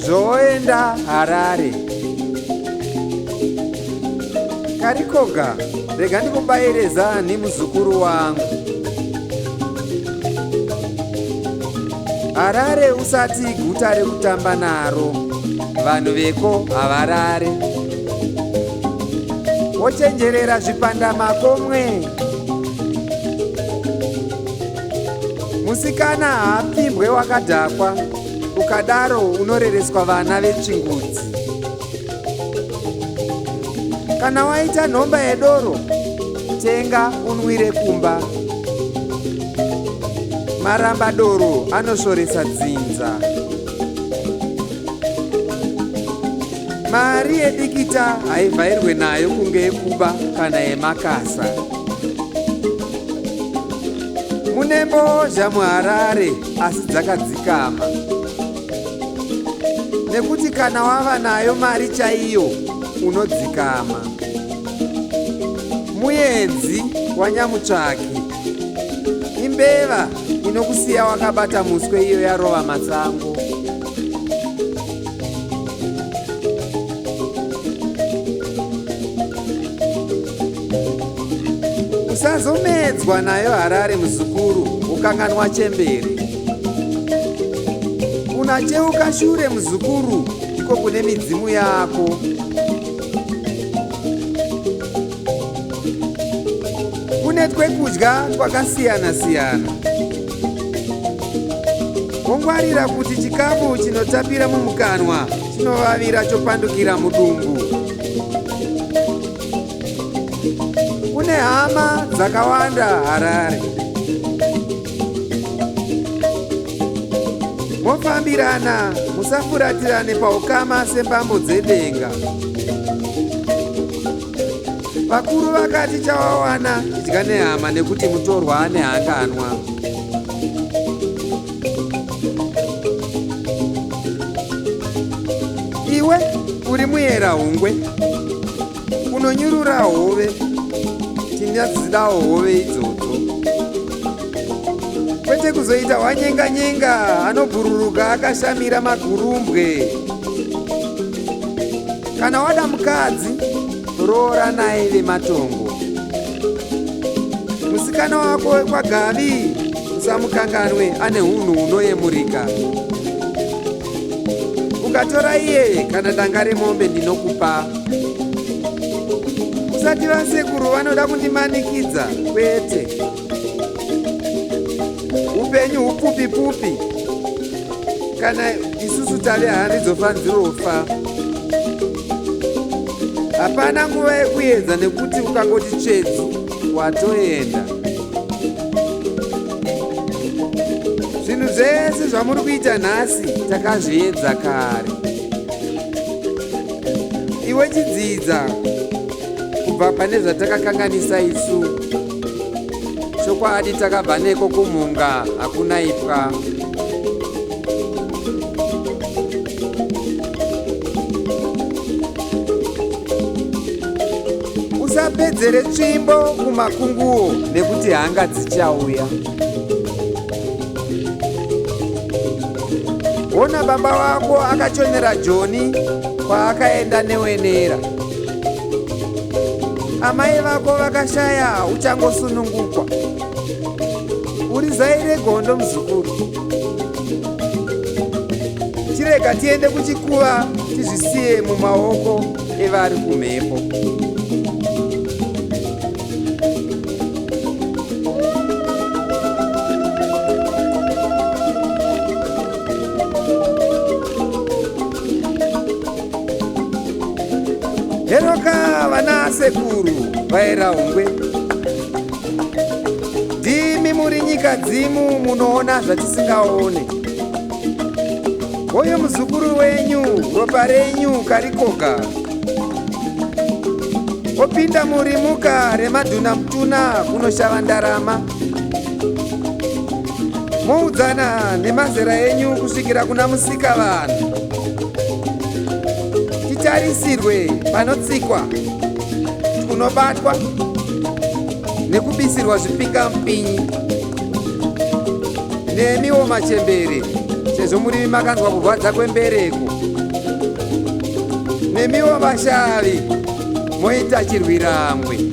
Zoenda Harare. Karikoga, rega ndikubaireza muzukuru wangu. Harare usati guta rekutamba naro. Vanhu veko havarare. Wochenjerera zvipanda makomwe. Musikana haapimbwe wakadhakwa. Ukadaro unorereswa vana vechingudzi. Kana waita nhomba yedoro, tenga unwire kumba. Maramba doro anoshoresa dzinza. Mari yedikita haivhairwe nayo kunge yekuba kana yemakasa. Mune mbozha muHarare asi dzakadzikama. Nekuti kana wava nayo mari chaiyo unodzikama. Muyenzi wanyamutsvaki. Imbeva inokusiya wakabata muswe iyo yarova matsango. Usazomedzwa nayo Harare muzukuru, ukanganwa chembere. Unacheuka shure muzukuru, iko kune midzimu yako. Kune twekudya twakasiyana siyana. Ongwarira kuti chikafu chinotapira mumukanwa chinovavira chopandukira mudumbu. Kune hama dzakawanda Harare. Mofambirana, musafuratirane paukama sembambo dzedenga. Vakuru vakati chawawana idya nehama nekuti mutorwa ane hanganwa. Iwe uri muyera hungwe, unonyurura hove, tinyadzidawo hove idzodzo. Kwete kuzoita wanyenga-nyenga anobhururuka akashamira magurumbwe. Kana wada mukadzi, roora naye vematongo. Musikana wako wekwagavi, usamukanganwe ane hunhu hunoyemurika. Ukatora iye kana danga remombe ndinokupa. Usati vasekuru vanoda kundimanikidza, kwete. Upenyu hupupi-pupi. Kana isusu tave harizofa nzirofa. Hapana nguva yekuedza nekuti ukangoti tsvedzu watoenda. Zvinhu zvese zvamuri kuita nhasi takazviedza kare. Iwe chidzidza kubva pane zvatakakanganisa isu. Chokwadi takabva neko kumhunga hakuna ipwa. Usapedzere tsvimbo kumakunguwo nekuti hanga dzichauya. Ona baba wako akachonera Joni kwaakaenda newenera. Amai vako vakashaya uchangosunungukwa. Urizaire gondo muzukuru. Chirega tiende kuchikuva tizvisiye mumaoko evari kumhepo. Heroka vana sekuru vaera hungwe. Ndimi muri nyika dzimu munoona zvatisingaone. Oyo muzukuru wenyu ropa renyu karikoka opinda murimuka remadhuna mutuna kunoshava ndarama. Moudzana nemazera enyu kusvikira kuna musika vanhu. Titarisirwe panotsikwa, kunobatwa nekubisirwa zvipingamupinyi. Nemiwo machembere, sezvo muri makanzwa kurwadza kwembereko. Nemiwo vashavi moita chirwirangwe.